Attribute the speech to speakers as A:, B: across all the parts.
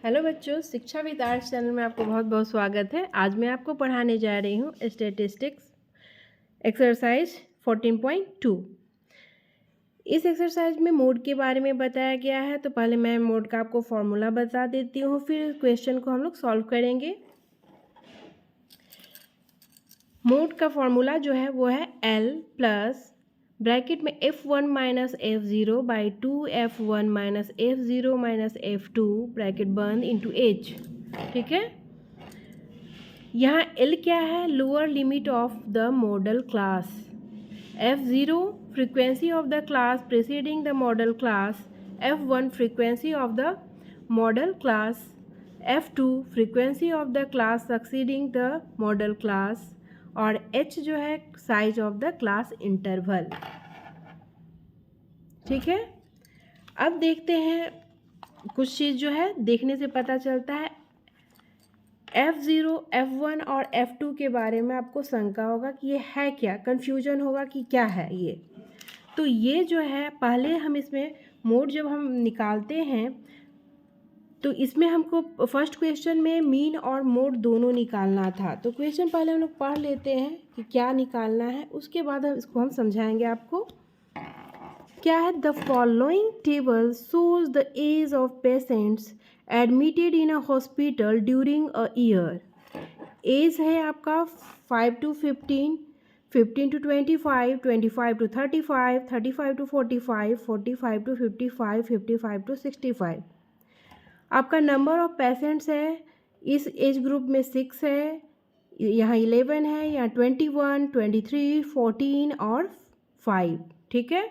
A: Hello बच्चों, शिक्षा with arts channel में आपको बहुत बहुत स्वागत है। आज मैं आपको पढ़ाने जा रही हूँ स्टैटिस्टिक्स एक्सरसाइज 14.2। इस एक्सरसाइज में मोड के बारे में बताया गया है। तो पहले मैं मोड का आपको फॉर्मूला बता देती हूँ, फिर क्वेश्चन को हम लोग सॉल्व करेंगे। मोड का फॉर्मूला जो है वो है L प्लस ब्रैकेट में F1 minus F0 by 2F1 minus F0 minus F2 bracket बंद इंटू H। ठीक है, यहाँ L क्या है? Lower limit of the model class. F0 frequency of the class preceding the model class. F1 frequency of the model class. F2 frequency of the class succeeding the model class. और H जो है size of the class interval. ठीक है, अब देखते हैं कुछ चीज़ जो है देखने से पता चलता है। F0, F1 और F2 के बारे में आपको शंका होगा कि ये है क्या, कन्फ्यूजन होगा कि क्या है ये। तो ये जो है पहले हम इसमें मोड जब हम निकालते हैं तो इसमें हमको फर्स्ट क्वेश्चन में मीन और मोड दोनों निकालना था। तो क्वेश्चन पहले हम लोग पढ़ लेते हैं कि क्या निकालना है, उसके बाद इसको हम समझाएंगे आपको। क्या है? The following table shows the age of patients admitted in a hospital during a year. Age है आपका 5 to 15, 15 to 25, 25 to 35, 35 to 45, 45 to 55, 55 to 65। आपका नंबर ऑफ पेशेंट्स है इस एज ग्रुप में 6 है, यहाँ 11 है, यहाँ 21, 23, 14 और 5। ठीक है,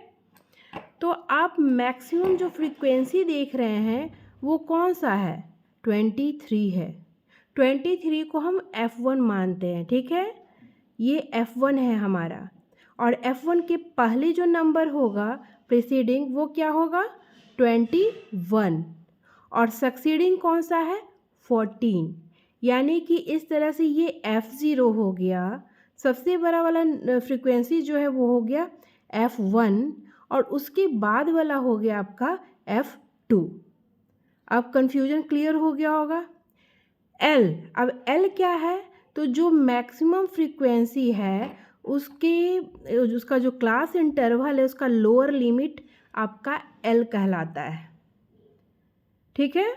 A: तो आप मैक्सिमम जो फ्रीक्वेंसी देख रहे हैं वो कौन सा है? 23 है। 23 को हम F1 मानते हैं। ठीक है, ये F1 है हमारा। और F1 के पहले जो नंबर होगा प्रीसीडिंग वो क्या होगा? 21। और सक्सीडिंग कौन सा है? 14। यानी कि इस तरह से ये F0 हो गया। सबसे बड़ा वाला फ्रीक्वेंसी जो है वो हो गया F1 और उसके बाद वाला हो गया आपका F2। अब कन्फ्यूजन क्लियर हो गया होगा। L, अब L क्या है? तो जो मैक्सिमम फ्रीक्वेंसी है उसका जो क्लास इंटरवल है उसका लोअर लिमिट आपका L कहलाता है। ठीक है,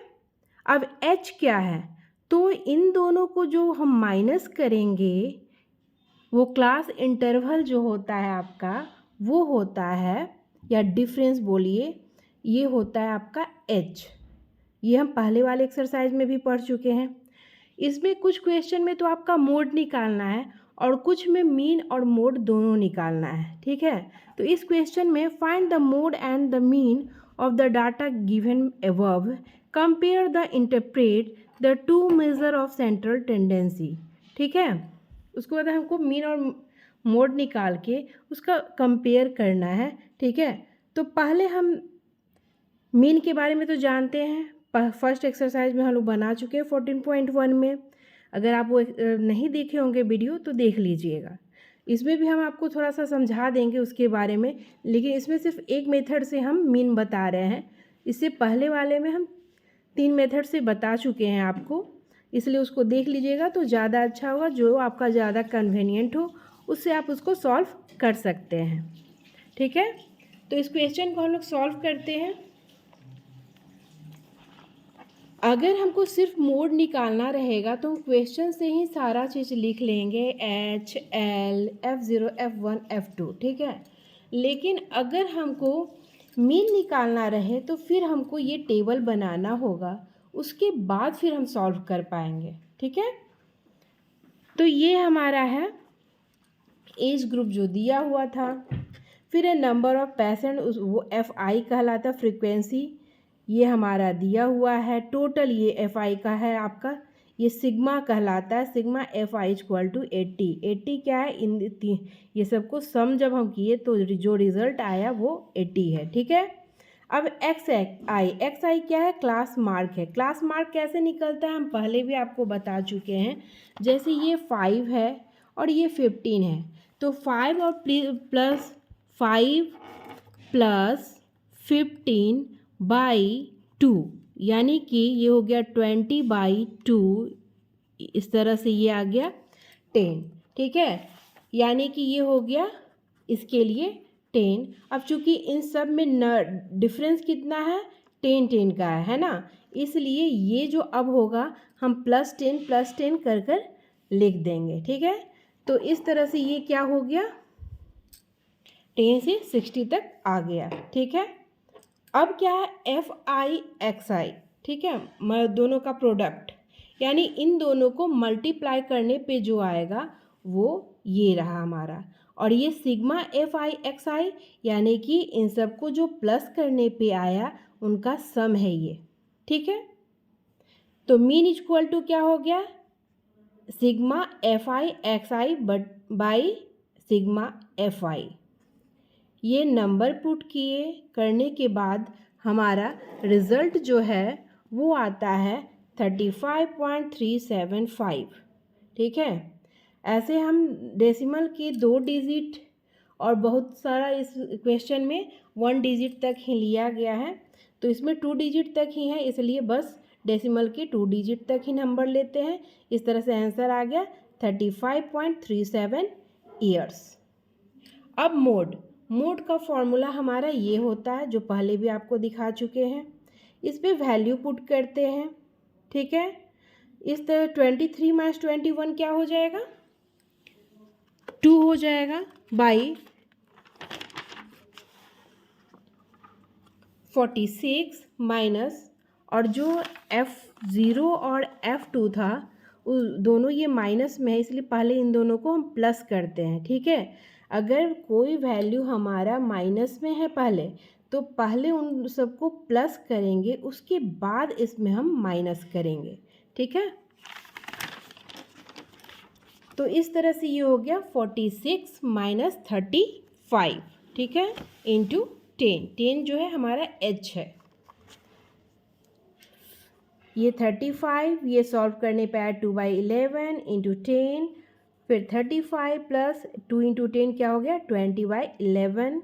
A: अब H क्या है? तो इन दोनों को जो हम माइनस करेंगे वो क्लास इंटरवल जो होता है आपका वो होता है, या डिफरेंस बोलिए, ये होता है आपका H। ये हम पहले वाले एक्सरसाइज में भी पढ़ चुके हैं। इसमें कुछ क्वेश्चन में तो आपका मोड निकालना है और कुछ में मीन और मोड दोनों निकालना है। ठीक है, तो इस क्वेश्चन में find the mode and the mean of the data given above, compare the interpret the two measure of central tendency. ठीक है, उसके बाद हमको मीन और मोड निकाल के उसका कंपेयर करना है। ठीक है, तो पहले हम मीन के बारे में तो जानते हैं, फर्स्ट एक्सरसाइज में हम लोग बना चुके हैं 14.1 में। अगर आप वो नहीं देखे होंगे वीडियो तो देख लीजिएगा। इसमें भी हम आपको थोड़ा सा समझा देंगे उसके बारे में, लेकिन इसमें सिर्फ एक मेथड से हम मीन बता रहे हैं। इससे पहले वाले में हम 3 मेथड से बता चुके हैं आपको, इसलिए उसको देख लीजिएगा तो ज़्यादा अच्छा होगा। जो आपका ज़्यादा कन्वीनियंट हो उससे आप उसको सॉल्व कर सकते हैं। ठीक है, तो इस क्वेश्चन को हम लोग सॉल्व करते हैं। अगर हमको सिर्फ मोड निकालना रहेगा तो हम क्वेश्चन से ही सारा चीज़ लिख लेंगे, H, L, F0, F1, F2। ठीक है, लेकिन अगर हमको मीन निकालना रहे तो फिर हमको ये टेबल बनाना होगा, उसके बाद फिर हम सॉल्व कर पाएंगे। ठीक है, तो ये हमारा है एज ग्रुप जो दिया हुआ था। फिर है नंबर ऑफ पेशेंट, वो FI कहलाता फ्रीक्वेंसी, ये हमारा दिया हुआ है। टोटल ये FI का है आपका, ये सिग्मा कहलाता है। Sigma FI equal to 80। 80 क्या है? ये सबको सम जब हम किए तो जो रिज़ल्ट आया वो 80 है। ठीक है, अब XI क्या है? क्लास मार्क है। क्लास मार्क कैसे निकलता है हम पहले भी आपको बता चुके हैं। जैसे ये 5 है और ये 15 है, तो 5 और प्लस 5 प्लस 15 बाई 2, यानी कि ये हो गया 20/2, इस तरह से ये आ गया 10, ठीक है। यानी कि ये हो गया इसके लिए 10। अब चूंकि इन सब में न डिफरेंस कितना है, 10 का है ना, इसलिए ये जो अब होगा हम +10 कर कर लिख देंगे, ठीक है। तो इस तरह से ये क्या हो गया, 10 से 60 तक आ गया, ठीक है। अब क्या है, FI/XI, ठीक है, दोनों का प्रोडक्ट, यानी इन दोनों को मल्टीप्लाई करने पे जो आएगा वो ये रहा हमारा। और ये सिग्मा FI/XI यानी कि इन सबको जो प्लस करने पे आया उनका सम है ये, ठीक है। तो मीन इक्वल टू क्या हो गया, sigma FI/XI by sigma FI। ये नंबर पुट किए करने के बाद हमारा रिज़ल्ट जो है वो आता है 35.375, ठीक है। ऐसे हम डेसिमल के 2 डिजिट और बहुत सारा इस क्वेश्चन में 1 डिजिट तक ही लिया गया है, तो इसमें 2 डिजिट तक ही है, इसलिए बस डेसिमल के 2 डिजिट तक ही नंबर लेते हैं। इस तरह से आंसर आ गया 35.37 ईयर्स। अब मोड का फॉर्मूला हमारा ये होता है जो पहले भी आपको दिखा चुके हैं। इस पे वैल्यू पुट करते हैं, ठीक है। इस तरह 23 - 21 क्या हो जाएगा, 2 हो जाएगा, बाई 46 माइनस, और जो F0 और F2 था दोनों ये माइनस में है, इसलिए पहले इन दोनों को हम प्लस करते हैं, ठीक है। अगर कोई वैल्यू हमारा माइनस में है पहले, तो पहले उन सबको प्लस करेंगे, उसके बाद इसमें हम माइनस करेंगे, ठीक है। तो इस तरह से ये हो गया 46 - 35, ठीक है, इंटू 10 जो है हमारा H है। ये 35, ये सॉल्व करने पे आया 2/11 इंटू 10, फिर 35 प्लस 2 इंटू 10 क्या हो गया 20/11।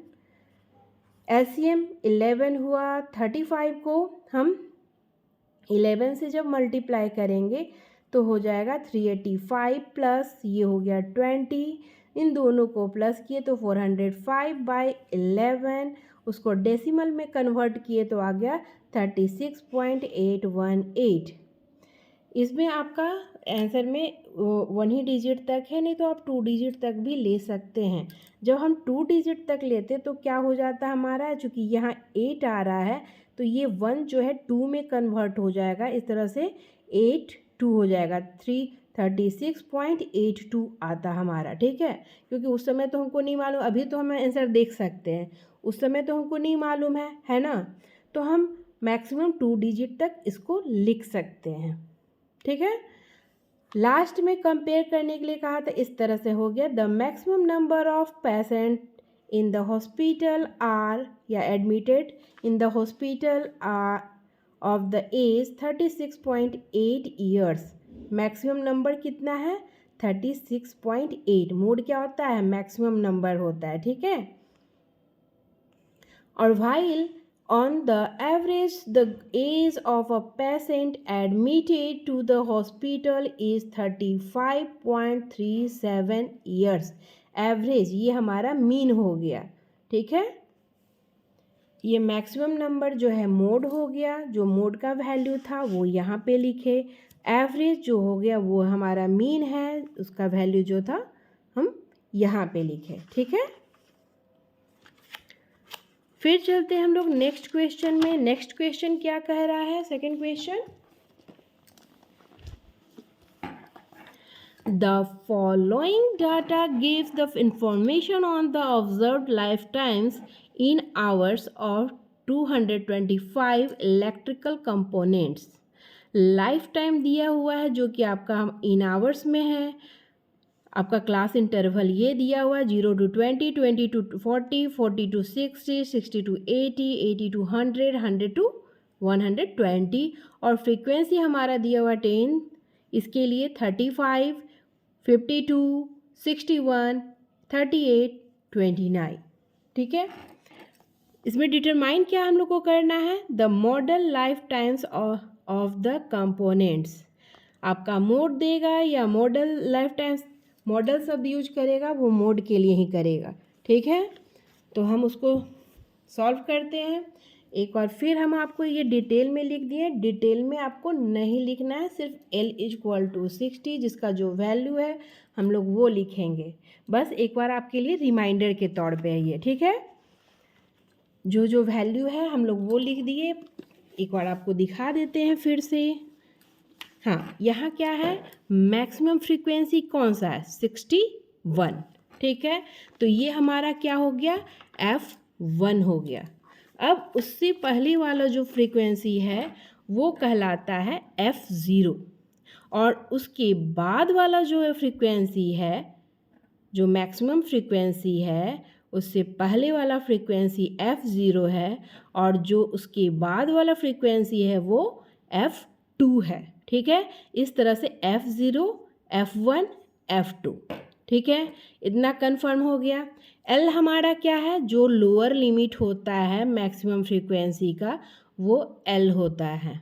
A: LCM 11 हुआ, 35 को हम 11 से जब मल्टीप्लाई करेंगे तो हो जाएगा 385 प्लस ये हो गया 20, इन दोनों को प्लस किए तो 405/11, उसको डेसिमल में कन्वर्ट किए तो आ गया 36.818। इसमें आपका आंसर में 1 ही डिजिट तक है, नहीं तो आप 2 डिजिट तक भी ले सकते हैं। जब हम 2 डिजिट तक लेते तो क्या हो जाता है हमारा, चूँकि यहाँ 8 आ रहा है तो ये 1 जो है 2 में कन्वर्ट हो जाएगा, इस तरह से 8 2 हो जाएगा, 36.82 आता हमारा, ठीक है। क्योंकि उस समय तो हमको नहीं मालूम, अभी तो हम आंसर देख सकते हैं, उस समय तो हमको नहीं मालूम है ना। तो हम मैक्सिमम 2 डिजिट तक इसको लिख सकते हैं, ठीक है। लास्ट में कंपेयर करने के लिए कहा था, इस तरह से हो गया, the maximum number of patient in the hospital are, या admitted in the hospital are of the age 36.8 years. Maximum number कितना है 36.8। मोड क्या होता है, मैक्सिमम नंबर होता है, ठीक है। और while on the average, the age of a patient admitted to the hospital is 35.37 years. Average ये हमारा मीन हो गया, ठीक है। ये मैक्सिमम नंबर जो है मोड हो गया, जो मोड का वैल्यू था वो यहाँ पे लिखे। एवरेज जो हो गया वो हमारा मीन है, उसका वैल्यू जो था हम यहाँ पे लिखे, ठीक है। फिर चलते हैं हम लोग नेक्स्ट क्वेश्चन में। नेक्स्ट क्वेश्चन क्या कह रहा है, second question, the following data gives the information on the observed life times in hours of 225 electrical components. Life time दिया हुआ है जो कि आपका इन आवर्स में है, आपका क्लास इंटरवल ये दिया हुआ है 0 to 20, 20 to 40, 40 to 60, 60 to 80, 80 to 100, 100 to 120, और फ्रीक्वेंसी हमारा दिया हुआ 10, इसके लिए 35, 52, 61, 38, 29, ठीक है। इसमें डिटरमाइन क्या हम लोग को करना है, the model life times of the components. आपका मोड देगा या मॉडल लाइफ टाइम्स, मॉडल शब्द यूज करेगा वो मोड के लिए ही करेगा, ठीक है। तो हम उसको सॉल्व करते हैं। एक बार फिर हम आपको ये डिटेल में लिख दिए, डिटेल में आपको नहीं लिखना है, सिर्फ L=60 जिसका जो वैल्यू है हम लोग वो लिखेंगे। बस एक बार आपके लिए रिमाइंडर के तौर पे है ये, ठीक है। जो जो वैल्यू है हम लोग वो लिख दिए। एक बार आपको दिखा देते हैं फिर से। हाँ, यहाँ क्या है, मैक्सिमम फ्रीक्वेंसी कौन सा है, 61, ठीक है। तो ये हमारा क्या हो गया, F1 हो गया। अब उससे पहले वाला जो फ्रीक्वेंसी है वो कहलाता है F0, और उसके बाद वाला जो फ्रीक्वेंसी है, जो मैक्सिमम फ्रीक्वेंसी है, उससे पहले वाला फ्रीक्वेंसी F0 है, और जो उसके बाद वाला फ्रीक्वेंसी है वो F2 है, ठीक है। इस तरह से F0, F1, F2, ठीक है। इतना कन्फर्म हो गया। L हमारा क्या है, जो लोअर लिमिट होता है मैक्सिमम फ्रीक्वेंसी का वो L होता है।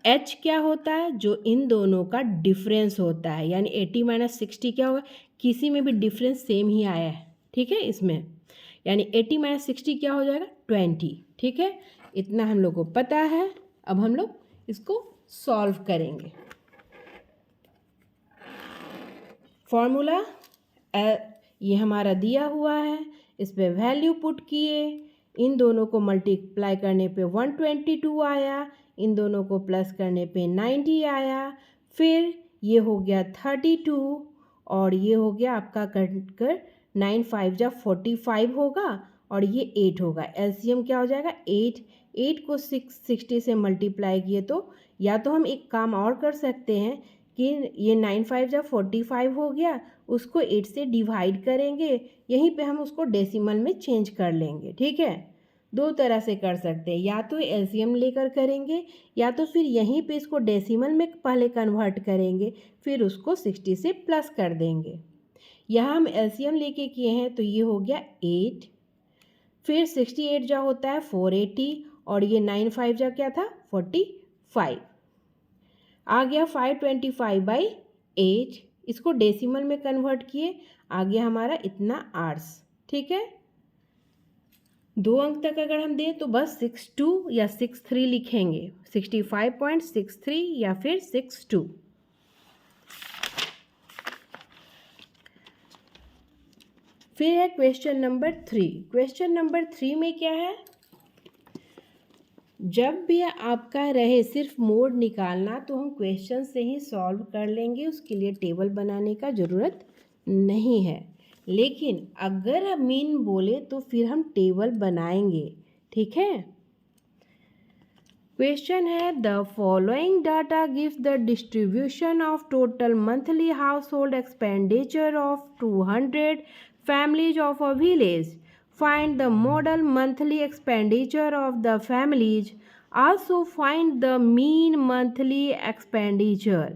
A: H क्या होता है, जो इन दोनों का डिफरेंस होता है, यानी 80-60 क्या होगा, किसी में भी डिफरेंस सेम ही आया है, ठीक है। इसमें यानी 80-60 क्या हो जाएगा, 20, ठीक है। इतना हम लोग को पता है। अब हम लोग इसको सॉल्व करेंगे। फॉर्मूला ये हमारा दिया हुआ है, इस पर वैल्यू पुट किए, इन दोनों को मल्टीप्लाई करने पे 122 आया, इन दोनों को प्लस करने पे 90 आया, फिर ये हो गया 32, और ये हो गया आपका कर 9 5 जा 45 होगा, और ये 8 होगा। एलसीएम क्या हो जाएगा, 8 को 60 से मल्टीप्लाई किए तो या तो हम एक काम और कर सकते हैं कि ये 9 5 जा 45 हो गया, उसको 8 से डिवाइड करेंगे, यहीं पे हम उसको डेसिमल में चेंज कर लेंगे, ठीक है। दो तरह से कर सकते हैं, या तो एलसीएम लेकर करेंगे, या तो फिर यहीं पे इसको डेसिमल में पहले कन्वर्ट करेंगे, फिर उसको 60 से प्लस कर देंगे। यहाँ हम एलसीएम लेके किए हैं तो ये हो गया 8, फिर 68 जा होता है 480, और ये 9 5 जा क्या था 45, आ गया 525/8, इसको डेसिमल में कन्वर्ट किए, आ गया हमारा इतना आर्स, ठीक है। 2 अंक तक अगर हम दें तो बस 62 या 63 लिखेंगे, 65.63 या फिर 62। फिर है क्वेश्चन नंबर 3। क्वेश्चन नंबर 3 में क्या है, जब भी आपका रहे सिर्फ मोड निकालना तो हम क्वेश्चन से ही सॉल्व कर लेंगे, उसके लिए टेबल बनाने का ज़रूरत नहीं है। लेकिन अगर मीन बोले तो फिर हम टेबल बनाएंगे, ठीक है। क्वेश्चन है, the following data gives the distribution of total monthly house hold expenditure of 200 families of a village. Find the model monthly expenditure of the families. Also find the mean monthly expenditure.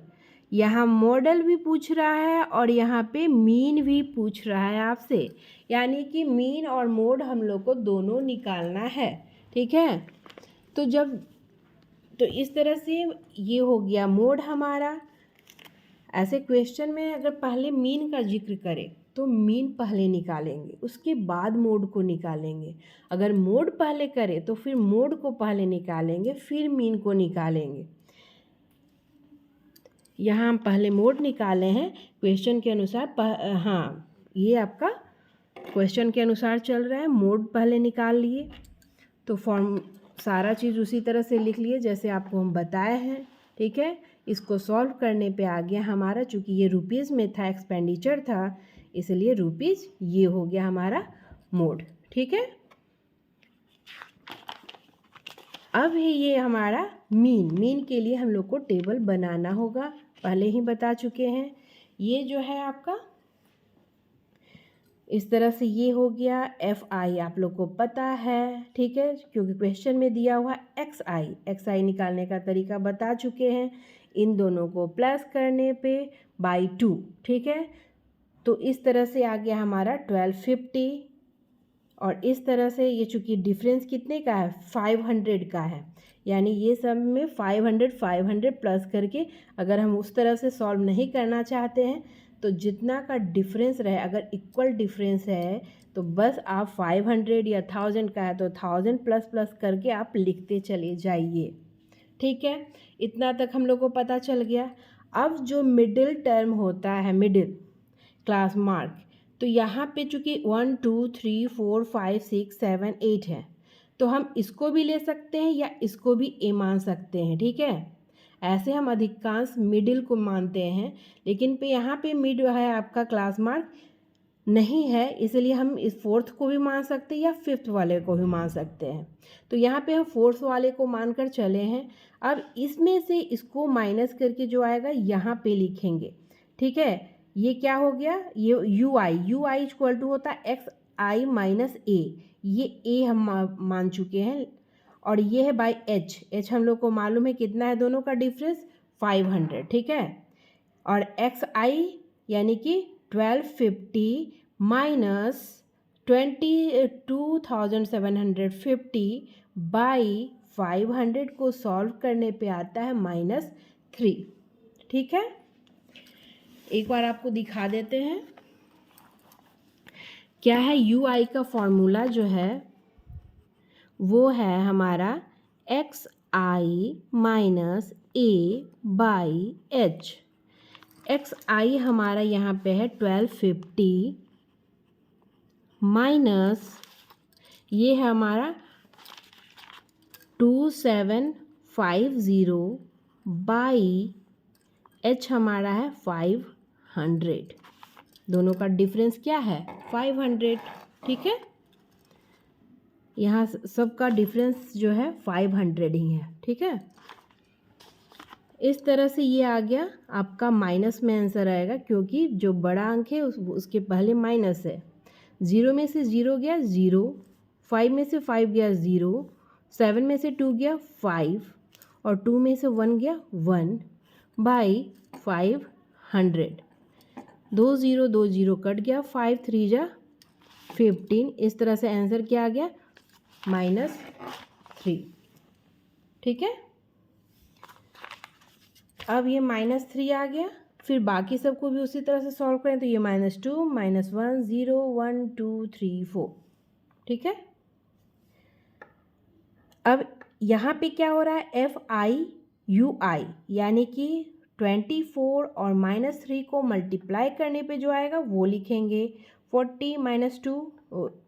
A: यहाँ model भी पूछ रहा है और यहाँ पे mean भी पूछ रहा है आपसे, यानी कि मीन और मोड हम लोग को दोनों निकालना है, ठीक है। तो इस तरह से ये हो गया मोड हमारा। ऐसे क्वेश्चन में अगर पहले मीन का जिक्र करें तो मीन पहले निकालेंगे, उसके बाद मोड को निकालेंगे। अगर मोड पहले करें तो फिर मोड को पहले निकालेंगे, फिर मीन को निकालेंगे। यहाँ हम पहले मोड निकाले हैं क्वेश्चन के अनुसार। हाँ, ये आपका क्वेश्चन के अनुसार चल रहा है, मोड पहले निकाल लिए, तो फॉर्म सारा चीज़ उसी तरह से लिख लिए जैसे आपको हम बताए हैं, ठीक है। इसको सॉल्व करने पे आ गया हमारा, चूँकि ये रुपीज़ में था, एक्सपेंडिचर था, इसलिए रुपीज़ ये हो गया हमारा मोड, ठीक है। अब है ये हमारा मीन के लिए हम लोग को टेबल बनाना होगा, पहले ही बता चुके हैं। ये जो है आपका इस तरह से ये हो गया FI, आप लोग को पता है, ठीक है, क्योंकि क्वेश्चन में दिया हुआ XI निकालने का तरीका बता चुके हैं। इन दोनों को प्लस करने पे /2, ठीक है। तो इस तरह से आ गया हमारा 1250, और इस तरह से ये चूँकि डिफरेंस कितने का है 500 का है, यानी ये सब में 500 प्लस करके अगर हम उस तरह से सॉल्व नहीं करना चाहते हैं तो जितना का डिफरेंस रहे, अगर इक्वल डिफरेंस है तो बस आप 500 या 1000 का है तो 1000 प्लस प्लस करके आप लिखते चले जाइए। ठीक है, इतना तक हम लोग को पता चल गया। अब जो मिडिल टर्म होता है, मिडिल क्लास मार्क, तो यहाँ पे चूँकि 1 2 3 4 5 6 7 8 है, तो हम इसको भी ले सकते हैं या इसको भी ए मान सकते हैं। ठीक है, ऐसे हम अधिकांश मिडिल को मानते हैं, लेकिन पे यहाँ पे मिड है आपका क्लास मार्क नहीं है, इसलिए हम इस फोर्थ को भी मान सकते हैं या फिफ्थ वाले को भी मान सकते हैं। तो यहाँ पे हम फोर्थ वाले को मानकर चले हैं। अब इसमें से इसको माइनस करके जो आएगा यहाँ पे लिखेंगे। ठीक है, ये क्या हो गया, ये यू आई इक्वल टू होता है एक्स आई माइनस ए, ये ए हम मान चुके हैं। और ये है बाई एच हम लोग को मालूम है कितना है दोनों का डिफरेंस 500। ठीक है, और एक्स आई यानी कि 1250 माइनस 2750 बाई 500 को सॉल्व करने पे आता है -3। ठीक है, एक बार आपको दिखा देते हैं क्या है। यू आई का फॉर्मूला जो है वो है हमारा X I minus A by H. X I हमारा यहाँ पे है 1250 माइनस ये है हमारा 2750 बाई एच हमारा है 500। दोनों का डिफरेंस क्या है 500। ठीक है, यहाँ सबका डिफरेंस जो है 500 ही है। ठीक है, इस तरह से ये आ गया आपका माइनस में आंसर आएगा, क्योंकि जो बड़ा अंक है उसके पहले माइनस है। 0 में से 0 गया 0, 5 में से 5 गया 0, 7 में से 2 गया 5 और 2 में से 1 गया 1 बाई 500। 2 0 कट गया, 5 3 जा 15। इस तरह से आंसर क्या आ गया -3। ठीक है, अब ये -3 आ गया। फिर बाकी सबको भी उसी तरह से सॉल्व करें तो ये -2 -1 0 1 2 3 4। ठीक है, अब यहाँ पे क्या हो रहा है एफ आई यू आई, यानी कि 24 और -3 को मल्टीप्लाई करने पे जो आएगा वो लिखेंगे। 40 -2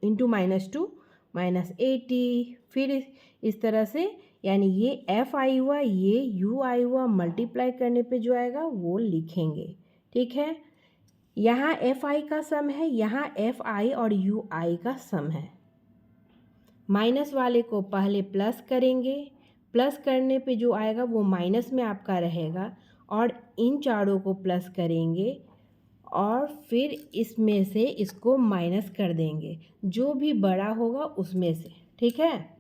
A: इंटू -2 -80। फिर इस तरह से, यानी ये एफ आई हुआ ये यू आई हुआ, मल्टीप्लाई करने पे जो आएगा वो लिखेंगे। ठीक है, यहाँ एफ आई का सम है, यहाँ एफ आई और यू आई का सम है। माइनस वाले को पहले प्लस करेंगे, प्लस करने पे जो आएगा वो माइनस में आपका रहेगा, और इन चारों को प्लस करेंगे और फिर इसमें से इसको माइनस कर देंगे, जो भी बड़ा होगा उसमें से। ठीक है,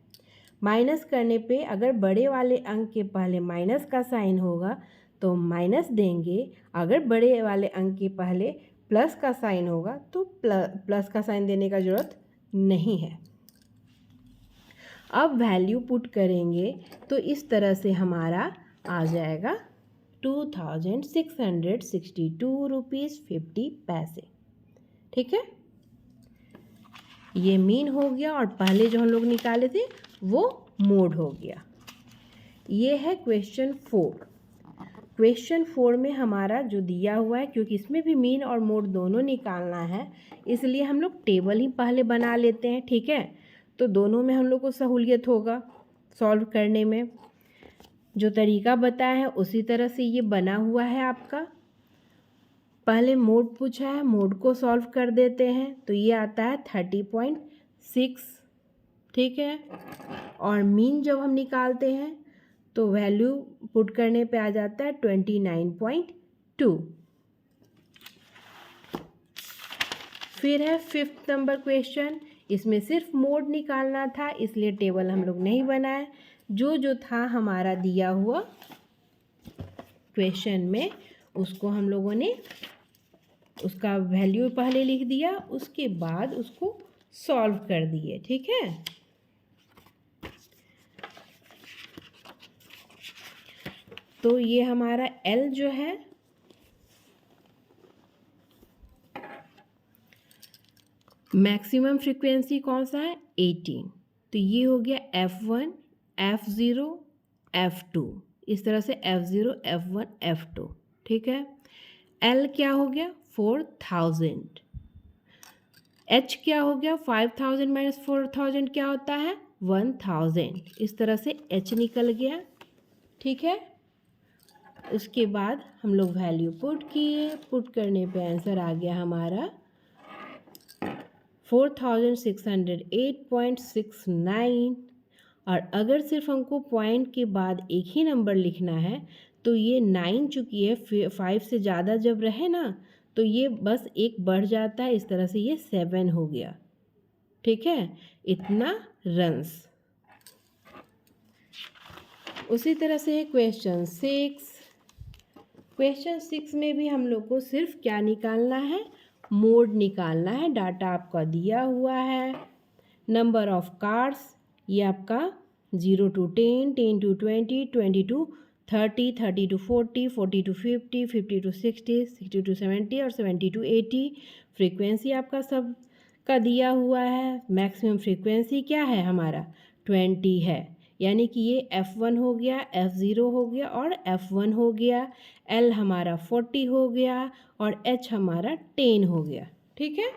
A: माइनस करने पे अगर बड़े वाले अंक के पहले माइनस का साइन होगा तो माइनस देंगे, अगर बड़े वाले अंक के पहले प्लस का साइन होगा तो प्लस का साइन देने का ज़रूरत नहीं है। अब वैल्यू पुट करेंगे तो इस तरह से हमारा आ जाएगा 2662 रुपीज़ 50 पैसे। ठीक है, ये मीन हो गया और पहले जो हम लोग निकाले थे वो मोड हो गया। ये है क्वेश्चन 4। क्वेश्चन 4 में हमारा जो दिया हुआ है, क्योंकि इसमें भी मीन और मोड दोनों निकालना है, इसलिए हम लोग टेबल ही पहले बना लेते हैं। ठीक है, तो दोनों में हम लोग को सहूलियत होगा सॉल्व करने में। जो तरीका बताया है उसी तरह से ये बना हुआ है आपका। पहले मोड पूछा है, मोड को सॉल्व कर देते हैं तो ये आता है 30.6। ठीक है, और मीन जब हम निकालते हैं तो वैल्यू पुट करने पे आ जाता है 29.2। फिर है 5th नंबर क्वेश्चन। इसमें सिर्फ मोड निकालना था, इसलिए टेबल हम लोग नहीं बनाए। जो था हमारा दिया हुआ क्वेश्चन में उसको हम लोगों ने उसका वैल्यू पहले लिख दिया, उसके बाद उसको सॉल्व कर दिए। ठीक है, तो ये हमारा L जो है मैक्सिमम फ्रीक्वेंसी कौन सा है 18, तो ये हो गया F1 F0 F2, इस तरह से F0 F1 F2। ठीक है, L क्या हो गया 4000, H क्या हो गया 5000 माइनस 4000 क्या होता है 1000, इस तरह से H निकल गया। ठीक है, उसके बाद हम लोग वैल्यू पुट किए, पुट करने पे आंसर आ गया हमारा 4608.69। और अगर सिर्फ हमको पॉइंट के बाद एक ही नंबर लिखना है तो ये 9 चुकी है, 5 से ज़्यादा जब रहे ना तो ये बस एक बढ़ जाता है, इस तरह से ये 7 हो गया। ठीक है, इतना रन्स। उसी तरह से क्वेश्चन 6, क्वेश्चन 6 में भी हम लोग को सिर्फ क्या निकालना है, मोड निकालना है। डाटा आपका दिया हुआ है, नंबर ऑफ कार्स ये आपका 0 to 10, 10 to 20, 20 to 30, 30 to 40, 40 to 50, 50 to 60, 60 to 70 और 70 to 80। फ्रीक्वेंसी आपका सब का दिया हुआ है। मैक्सिमम फ्रीक्वेंसी क्या है हमारा 20 है, यानी कि ये F1 हो गया, F0 हो गया और F1 हो गया। L हमारा 40 हो गया और H हमारा 10 हो गया। ठीक है,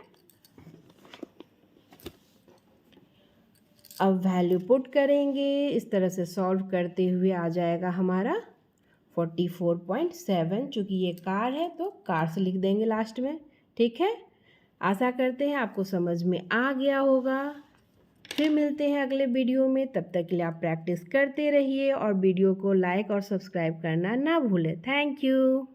A: अब वैल्यू पुट करेंगे, इस तरह से सॉल्व करते हुए आ जाएगा हमारा 44.7। चूँकि ये कार है तो कार से लिख देंगे लास्ट में। ठीक है, आशा करते हैं आपको समझ में आ गया होगा। फिर मिलते हैं अगले वीडियो में, तब तक के लिए आप प्रैक्टिस करते रहिए और वीडियो को लाइक और सब्सक्राइब करना ना भूलें। Thank you.